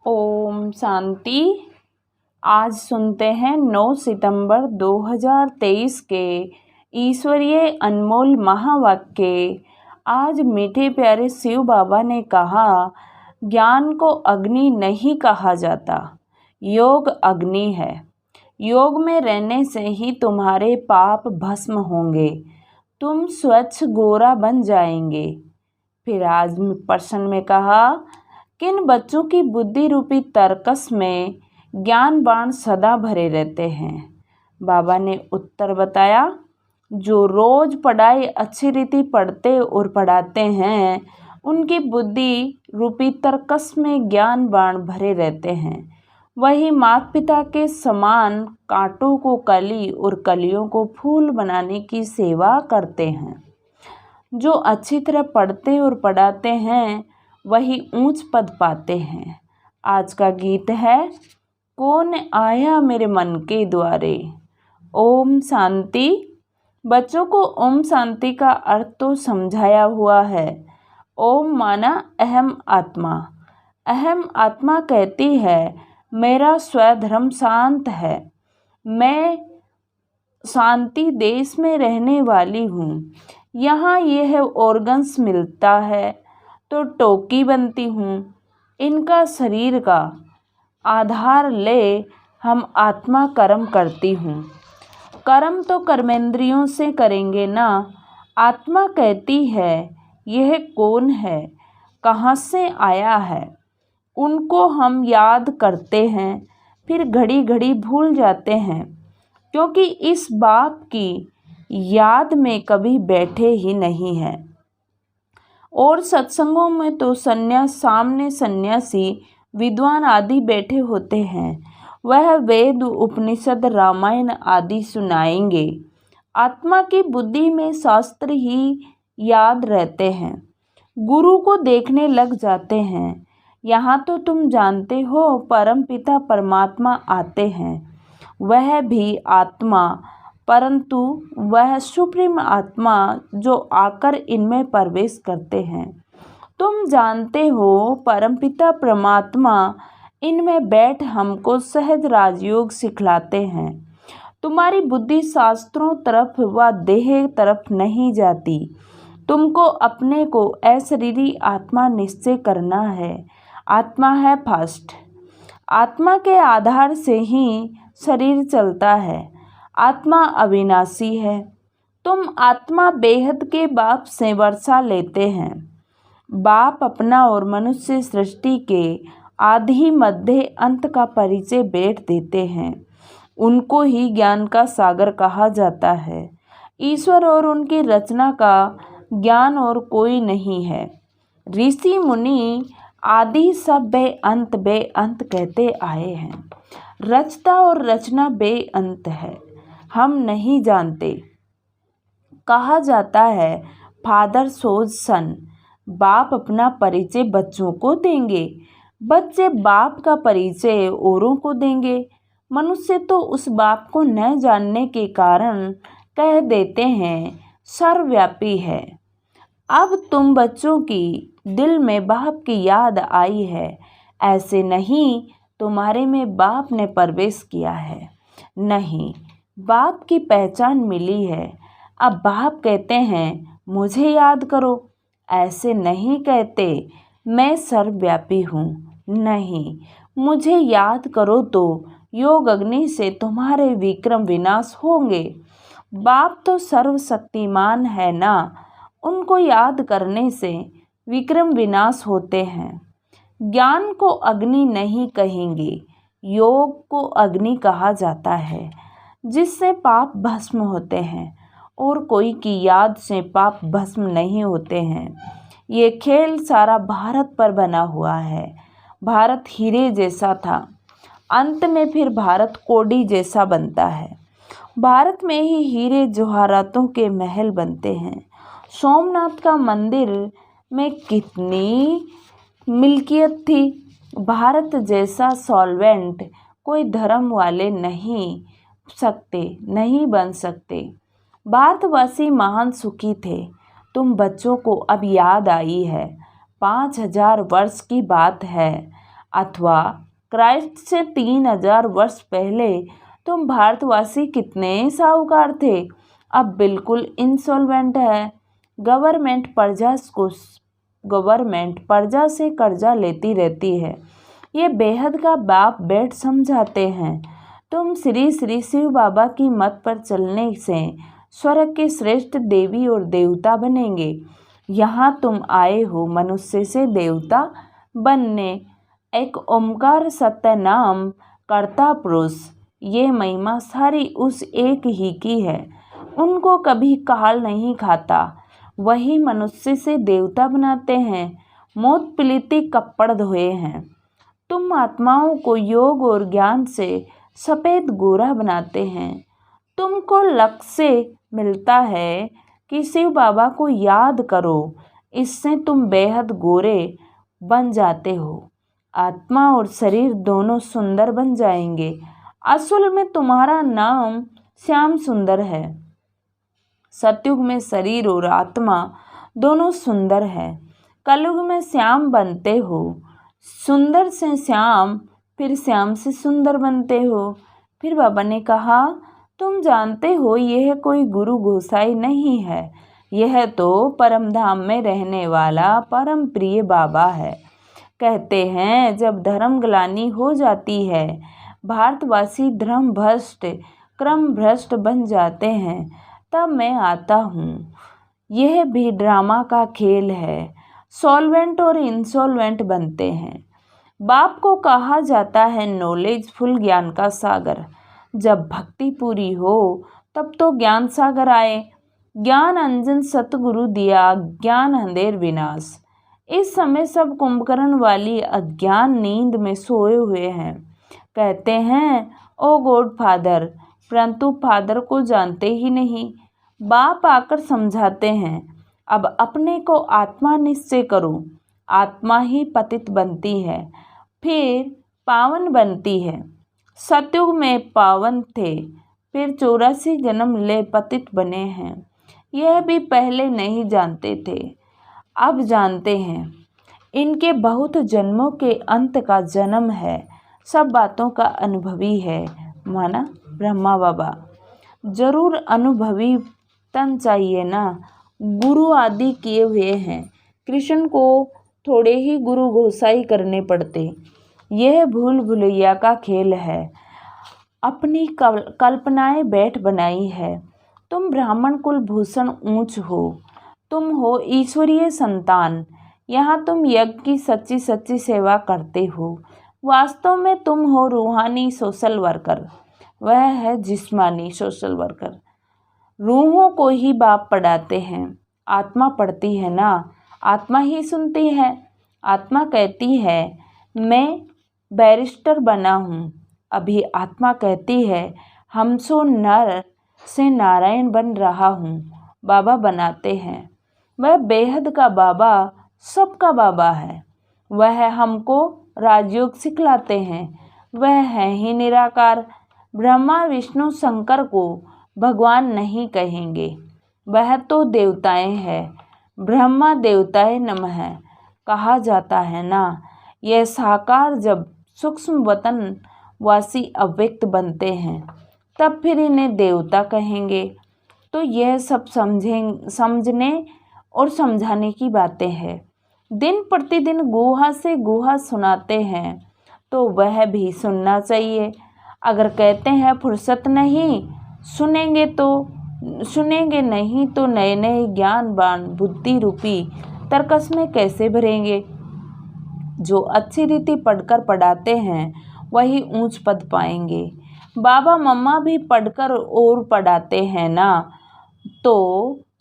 ओम शांति। आज सुनते हैं 9 सितंबर 2023 के ईश्वरीय अनमोल महावाक्य। आज मीठे प्यारे शिव बाबा ने कहा, ज्ञान को अग्नि नहीं कहा जाता, योग अग्नि है। योग में रहने से ही तुम्हारे पाप भस्म होंगे, तुम स्वच्छ गोरा बन जाएंगे। फिर आज प्रश्न में कहा, किन बच्चों की बुद्धि रूपी तरकस में ज्ञान बाण सदा भरे रहते हैं। बाबा ने उत्तर बताया, जो रोज पढ़ाई अच्छी रीति पढ़ते और पढ़ाते हैं, उनकी बुद्धि रूपी तरकस में ज्ञान बाण भरे रहते हैं। वही माता पिता के समान कांटों को कली और कलियों को फूल बनाने की सेवा करते हैं। जो अच्छी तरह पढ़ते और पढ़ाते हैं, वही ऊंच पद पाते हैं। आज का गीत है, कौन आया मेरे मन के द्वारे। ओम शांति। बच्चों को ओम शांति का अर्थ तो समझाया हुआ है। ओम माना अहम आत्मा। अहम आत्मा कहती है, मेरा स्वधर्म शांत है, मैं शांति देश में रहने वाली हूँ। यहाँ यह ऑर्गन्स मिलता है तो टोकी बनती हूँ। इनका शरीर का आधार ले हम आत्मा कर्म करती हूँ। कर्म तो कर्मेंद्रियों से करेंगे ना। आत्मा कहती है, यह कौन है, कहाँ से आया है। उनको हम याद करते हैं, फिर घड़ी घड़ी भूल जाते हैं, क्योंकि इस बाप की याद में कभी बैठे ही नहीं हैं। और सत्संगों में तो सामने सन्यासी विद्वान आदि बैठे होते हैं। वह वेद उपनिषद रामायण आदि सुनाएंगे। आत्मा की बुद्धि में शास्त्र ही याद रहते हैं। गुरु को देखने लग जाते हैं। यहाँ तो तुम जानते हो, परम पिता परमात्मा आते हैं। वह भी आत्मा, परंतु वह सुप्रीम आत्मा जो आकर इनमें प्रवेश करते हैं। तुम जानते हो, परमपिता परमात्मा इनमें बैठ हमको सहज राजयोग सिखलाते हैं। तुम्हारी बुद्धि शास्त्रों तरफ व देह तरफ नहीं जाती। तुमको अपने को अशरीरी आत्मा निश्चय करना है। आत्मा है फर्स्ट। आत्मा के आधार से ही शरीर चलता है। आत्मा अविनाशी है। तुम आत्मा बेहद के बाप से वर्षा लेते हैं। बाप अपना और मनुष्य सृष्टि के आदि मध्य अंत का परिचय बैठ देते हैं। उनको ही ज्ञान का सागर कहा जाता है। ईश्वर और उनकी रचना का ज्ञान और कोई नहीं है। ऋषि मुनि आदि सब बेअंत कहते आए हैं। रचता और रचना बेअंत है, हम नहीं जानते। कहा जाता है, फादर शोज सन। बाप अपना परिचय बच्चों को देंगे, बच्चे बाप का परिचय औरों को देंगे। मनुष्य तो उस बाप को न जानने के कारण कह देते हैं, सर्वव्यापी है। अब तुम बच्चों की दिल में बाप की याद आई है। ऐसे नहीं, तुम्हारे में बाप ने प्रवेश किया है। नहीं, बाप की पहचान मिली है। अब बाप कहते हैं, मुझे याद करो। ऐसे नहीं कहते, मैं सर्वव्यापी हूँ। नहीं, मुझे याद करो तो योग अग्नि से तुम्हारे विक्रम विनाश होंगे। बाप तो सर्वशक्तिमान है ना, उनको याद करने से विक्रम विनाश होते हैं। ज्ञान को अग्नि नहीं कहेंगे, योग को अग्नि कहा जाता है, जिससे पाप भस्म होते हैं। और कोई की याद से पाप भस्म नहीं होते हैं। ये खेल सारा भारत पर बना हुआ है। भारत हीरे जैसा था, अंत में फिर भारत कोडी जैसा बनता है। भारत में ही हीरे जवाहरातों के महल बनते हैं। सोमनाथ का मंदिर में कितनी मिल्कियत थी। भारत जैसा सॉल्वेंट कोई धर्म वाले नहीं बन सकते। भारतवासी महान सुखी थे। तुम बच्चों को अब याद आई है। 5000 वर्ष की बात है। अथवा क्राइस्ट से 3000 वर्ष पहले तुम भारतवासी कितने साहूकार थे, अब बिल्कुल इंसॉल्वेंट है। गवर्नमेंट प्रजा से कर्जा लेती रहती है। ये बेहद का बाप बेट समझाते हैं। तुम श्री श्री शिव बाबा की मत पर चलने से स्वर्ग के श्रेष्ठ देवी और देवता बनेंगे। यहाँ तुम आए हो मनुष्य से देवता बनने। एक ओमकार सत्य नाम कर्ता पुरुष, ये महिमा सारी उस एक ही की है। उनको कभी काल नहीं खाता, वही मनुष्य से देवता बनाते हैं। मौत पीलिती कपड़ धोए हैं। तुम आत्माओं को योग और ज्ञान से सफ़ेद गोरा बनाते हैं। तुमको लक्ष्य मिलता है कि शिव बाबा को याद करो, इससे तुम बेहद गोरे बन जाते हो। आत्मा और शरीर दोनों सुंदर बन जाएंगे। असल में तुम्हारा नाम श्याम सुंदर है। सतयुग में शरीर और आत्मा दोनों सुंदर है। कलयुग में श्याम बनते हो। सुंदर से श्याम, फिर श्याम से सुंदर बनते हो। फिर बाबा ने कहा, तुम जानते हो यह कोई गुरु गोसाई नहीं है, यह तो परम धाम में रहने वाला परम प्रिय बाबा है। कहते हैं जब धर्म ग्लानि हो जाती है, भारतवासी धर्म भ्रष्ट क्रम भ्रष्ट बन जाते हैं, तब मैं आता हूँ। यह भी ड्रामा का खेल है। सॉल्वेंट और इंसॉल्वेंट बनते हैं। बाप को कहा जाता है नॉलेजफुल ज्ञान का सागर। जब भक्ति पूरी हो तब तो ज्ञान सागर आए। ज्ञान अंजन सतगुरु दिया, ज्ञान अंधेर विनाश। इस समय सब कुंभकर्ण वाली अज्ञान नींद में सोए हुए हैं। कहते हैं ओ गॉड फादर, परंतु फादर को जानते ही नहीं। बाप आकर समझाते हैं, अब अपने को आत्मा निश्चय करो। आत्मा ही पतित बनती है, फिर पावन बनती है। सतयुग में पावन थे, फिर 84 जन्म ले पतित बने हैं। यह भी पहले नहीं जानते थे, अब जानते हैं। इनके बहुत जन्मों के अंत का जन्म है। सब बातों का अनुभवी है, माना ब्रह्मा बाबा। जरूर अनुभवी तन चाहिए ना। गुरु आदि किए हुए हैं। कृष्ण को थोड़े ही गुरु गोसाई करने पड़ते। यह भूल भुलैया का खेल है। अपनी कल्पनाएं बैठ बनाई है। तुम ब्राह्मण कुल भूषण ऊंच हो। तुम हो ईश्वरीय संतान। यहाँ तुम यज्ञ की सच्ची सच्ची सेवा करते हो। वास्तव में तुम हो रूहानी सोशल वर्कर, वह है जिस्मानी सोशल वर्कर। रूहों को ही बाप पढ़ाते हैं। आत्मा पढ़ती है ना, आत्मा ही सुनती है। आत्मा कहती है मैं बैरिस्टर बना हूँ। अभी आत्मा कहती है हमसो नर से नारायण बन रहा हूँ। बाबा बनाते हैं। वह बेहद का बाबा सबका बाबा है। वह हमको राजयोग सिखलाते हैं। वह है ही निराकार। ब्रह्मा विष्णु शंकर को भगवान नहीं कहेंगे, वह तो देवताएं हैं। ब्रह्मा देवताए नमः कहा जाता है ना। यह साकार जब सूक्ष्म वतन वासी अव्यक्त बनते हैं, तब फिर इन्हें देवता कहेंगे। तो यह सब समझने और समझाने की बातें हैं। दिन प्रतिदिन गुहा से गुहा सुनाते हैं, तो वह भी सुनना चाहिए। अगर कहते हैं फुर्सत नहीं, सुनेंगे नहीं तो नए नए ज्ञान बाण बुद्धि रूपी तरकस में कैसे भरेंगे। जो अच्छी रीति पढ़कर पढ़ाते हैं वही ऊंच पद पाएंगे। बाबा मम्मा भी पढ़कर और पढ़ाते हैं ना। तो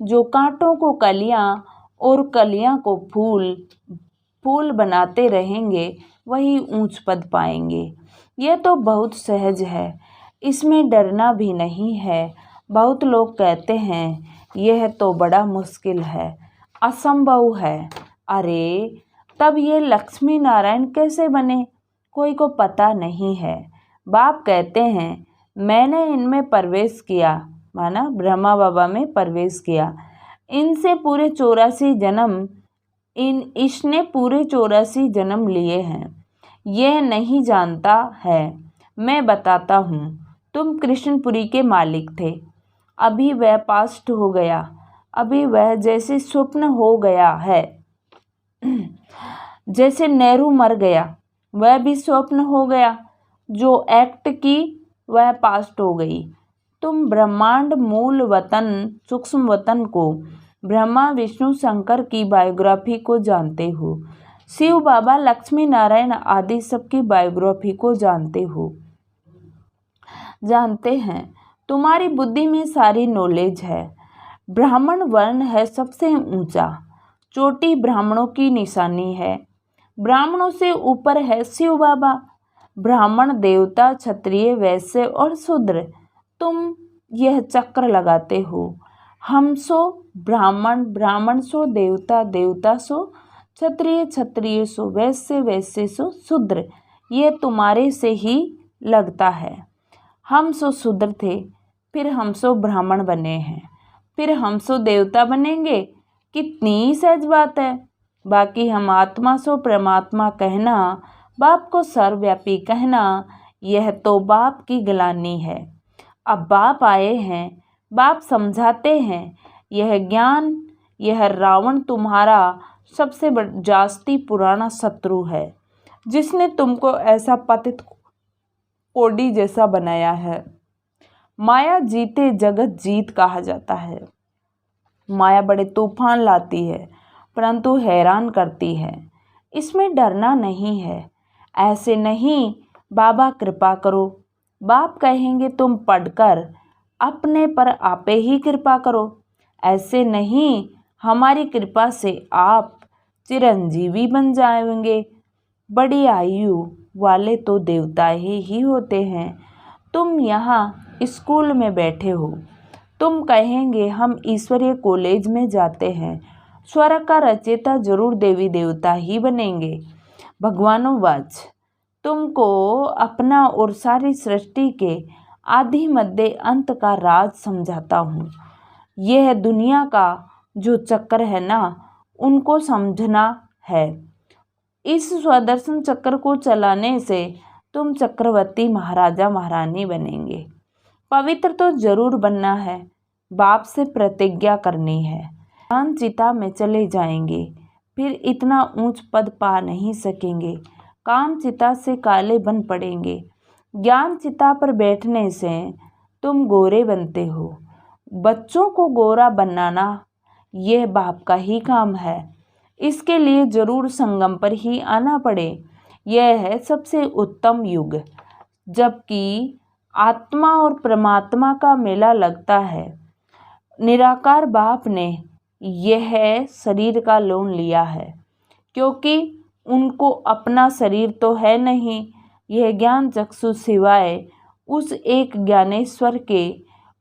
जो कांटों को कलियां और कलियां को फूल बनाते रहेंगे वही ऊंच पद पाएंगे। यह तो बहुत सहज है, इसमें डरना भी नहीं है। बहुत लोग कहते हैं यह तो बड़ा मुश्किल है, असंभव है। अरे तब ये लक्ष्मी नारायण कैसे बने, कोई को पता नहीं है। बाप कहते हैं मैंने इनमें प्रवेश किया, माना ब्रह्मा बाबा में प्रवेश किया। इनसे पूरे 84 जन्म इसने पूरे 84 जन्म लिए हैं। यह नहीं जानता है। मैं बताता हूँ। तुम कृष्णपुरी के मालिक थे। अभी वह पास्ट हो गया। अभी वह जैसे स्वप्न हो गया है। जैसे नेहरू मर गया, वह भी स्वप्न हो गया। जो एक्ट की वह पास्ट हो गई। तुम ब्रह्मांड मूल वतन सूक्ष्म वतन को, ब्रह्मा विष्णु शंकर की बायोग्राफी को जानते हो। शिव बाबा लक्ष्मी नारायण आदि सबकी बायोग्राफी को जानते हैं। तुम्हारी बुद्धि में सारी नॉलेज है। ब्राह्मण वर्ण है सबसे ऊंचा। चोटी ब्राह्मणों की निशानी है। ब्राह्मणों से ऊपर है शिव बाबा। ब्राह्मण देवता क्षत्रिय वैश्य और शूद्र। तुम यह चक्र लगाते हो। हम सो ब्राह्मण, ब्राह्मण सो देवता, देवता सो क्षत्रिय, क्षत्रिय सो वैश्य, वैश्य सो शूद्र। ये तुम्हारे से ही लगता है। हम सो शूद्र थे, फिर हम सो ब्राह्मण बने हैं, फिर हम सो देवता बनेंगे। कितनी सहज बात है। बाकी हम आत्मा सो परमात्मा कहना, बाप को सर्वव्यापी कहना, यह तो बाप की गिलानी है। अब बाप आए हैं, बाप समझाते हैं। यह ज्ञान, यह रावण तुम्हारा सबसे जास्ती पुराना शत्रु है, जिसने तुमको ऐसा पतित कोड़ी जैसा बनाया है। माया जीते जगत जीत कहा जाता है। माया बड़े तूफान लाती है, परंतु हैरान करती है। इसमें डरना नहीं है। ऐसे नहीं, बाबा कृपा करो। बाप कहेंगे तुम पढ़कर अपने पर आपे ही कृपा करो। ऐसे नहीं, हमारी कृपा से आप चिरंजीवी बन जाएंगे। बड़ी आयु वाले तो देवता ही होते हैं। तुम यहाँ स्कूल में बैठे हो। तुम कहेंगे हम ईश्वरीय कॉलेज में जाते हैं। स्वर्ग का रचयिता जरूर देवी देवता ही बनेंगे। भगवानोवाच, तुमको अपना और सारी सृष्टि के आदि मध्य अंत का राज समझाता हूँ। यह दुनिया का जो चक्र है ना, उनको समझना है। इस स्वदर्शन चक्र को चलाने से तुम चक्रवर्ती महाराजा महारानी बनेंगे। पवित्र तो जरूर बनना है। बाप से प्रतिज्ञा करनी है। ज्ञान चिता में चले जाएंगे, फिर इतना ऊंच पद पा नहीं सकेंगे। काम चिता से काले बन पड़ेंगे। ज्ञान चिता पर बैठने से तुम गोरे बनते हो। बच्चों को गोरा बनाना यह बाप का ही काम है। इसके लिए जरूर संगम पर ही आना पड़े। यह है सबसे उत्तम युग, जबकि आत्मा और परमात्मा का मेला लगता है। निराकार बाप ने यह शरीर का लोन लिया है, क्योंकि उनको अपना शरीर तो है नहीं। यह ज्ञान चक्षु सिवाय उस एक ज्ञानेश्वर के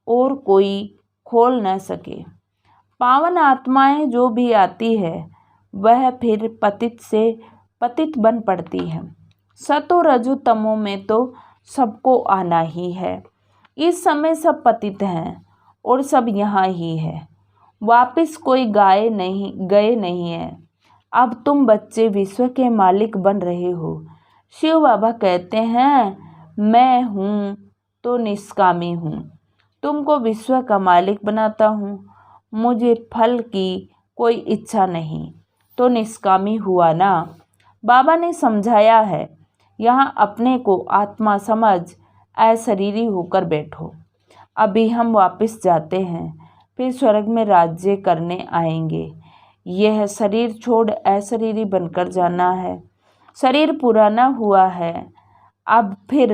और कोई खोल न सके। पावन आत्माएं जो भी आती है, वह फिर पतित से पतित बन पड़ती है। सतो रजो तमो में तो सबको आना ही है। इस समय सब पतित हैं और सब यहाँ ही है। वापिस कोई गए नहीं है। अब तुम बच्चे विश्व के मालिक बन रहे हो। शिव बाबा कहते हैं, मैं हूँ तो निष्कामी हूँ। तुमको विश्व का मालिक बनाता हूँ। मुझे फल की कोई इच्छा नहीं, तो निष्कामी हुआ ना। बाबा ने समझाया है, यहाँ अपने को आत्मा समझ अशरीरी होकर बैठो। अभी हम वापस जाते हैं, फिर स्वर्ग में राज्य करने आएंगे। यह शरीर छोड़ अशरीरी बनकर जाना है। शरीर पुराना हुआ है। अब फिर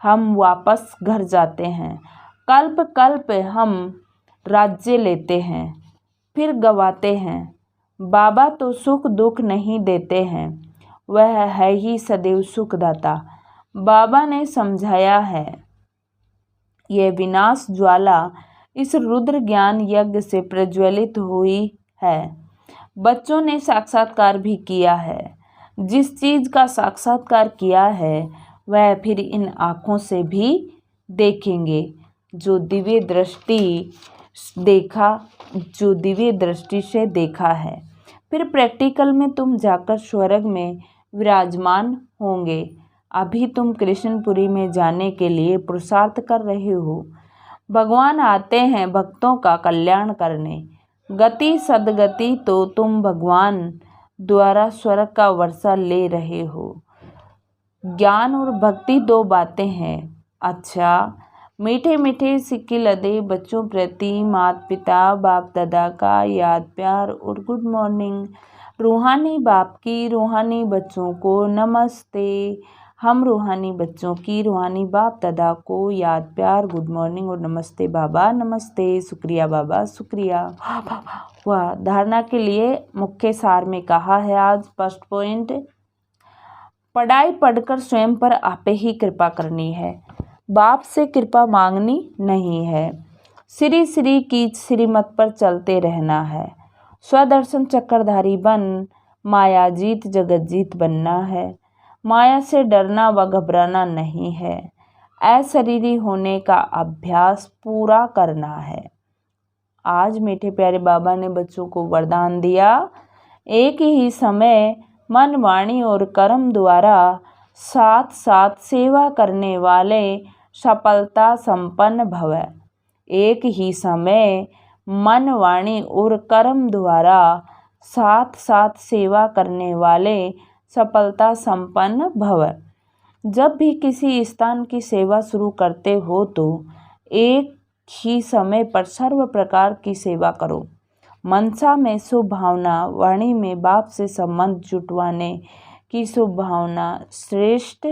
हम वापस घर जाते हैं। कल्प कल्प हम राज्य लेते हैं, फिर गवाते हैं। बाबा तो सुख दुख नहीं देते हैं, वह है ही सदैव सुखदाता। बाबा ने समझाया है, यह विनाश ज्वाला इस रुद्र ज्ञान यज्ञ से प्रज्वलित हुई है। बच्चों ने साक्षात्कार भी किया है। जिस चीज का साक्षात्कार किया है, वह फिर इन आँखों से भी देखेंगे जो दिव्य दृष्टि से देखा है। फिर प्रैक्टिकल में तुम जाकर स्वर्ग में विराजमान होंगे। अभी तुम कृष्णपुरी में जाने के लिए पुरुषार्थ कर रहे हो। भगवान आते हैं भक्तों का कल्याण करने। गति सद्गति तो तुम भगवान द्वारा स्वर्ग का वर्षा ले रहे हो। ज्ञान और भक्ति दो बातें हैं। अच्छा, मीठे मीठे सिक्के लदे बच्चों प्रति माता पिता बाप दादा का याद प्यार और गुड मॉर्निंग। रूहानी बाप की रूहानी बच्चों को नमस्ते। हम रूहानी बच्चों की रूहानी बाप दादा को याद प्यार गुड मॉर्निंग और नमस्ते बाबा नमस्ते। शुक्रिया बाबा शुक्रिया। वाह। धारणा के लिए मुख्य सार में कहा है आज फर्स्ट पॉइंट, पढ़ाई पढ़कर स्वयं पर आपे ही कृपा करनी है, बाप से कृपा मांगनी नहीं है। श्री श्री की श्रीमत पर चलते रहना है। स्वदर्शन चक्रधारी बन माया जीत जगत जीत बनना है। माया से डरना व घबराना नहीं है। अशरीरी होने का अभ्यास पूरा करना है। आज मीठे प्यारे बाबा ने बच्चों को वरदान दिया, एक ही समय मन वाणी और कर्म द्वारा साथ साथ सेवा करने वाले सफलता संपन्न भव। एक ही समय मन वाणी और कर्म द्वारा साथ साथ सेवा करने वाले सफलता संपन्न भव। जब भी किसी स्थान की सेवा शुरू करते हो तो एक ही समय पर सर्व प्रकार की सेवा करो। मनसा में शुभ भावना, वाणी में बाप से संबंध जुटवाने की शुभ भावना, श्रेष्ठ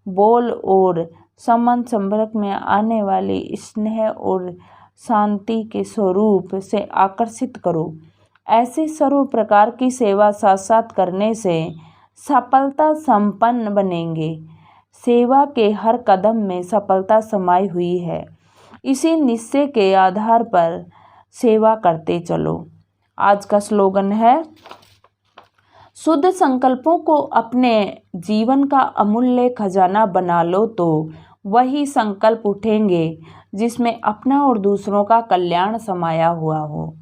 बोल और संबंध संपर्क में आने वाली स्नेह और शांति के स्वरूप से आकर्षित करो। ऐसे सर्व प्रकार की सेवा साथ साथ करने से सफलता संपन्न बनेंगे। सेवा के हर कदम में सफलता समाई हुई है। इसी निश्चय के आधार पर सेवा करते चलो। आज का स्लोगन है, शुद्ध संकल्पों को अपने जीवन का अमूल्य खजाना बना लो तो वही संकल्प उठेंगे जिसमें अपना और दूसरों का कल्याण समाया हुआ हो।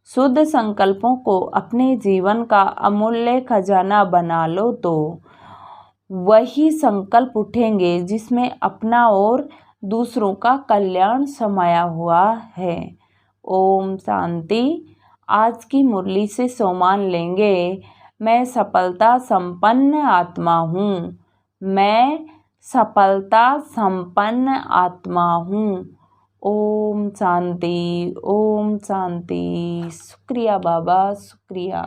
शुद्ध संकल्पों को अपने जीवन का अमूल्य खजाना बना लो तो वही संकल्प उठेंगे जिसमें अपना और दूसरों का कल्याण समाया हुआ है। ओम शांति। आज की मुरली से सोमान लेंगे, मैं सफलता संपन्न आत्मा हूँ। मैं सफलता संपन्न आत्मा हूँ। ओम शांति ओम शांति। शुक्रिया बाबा शुक्रिया।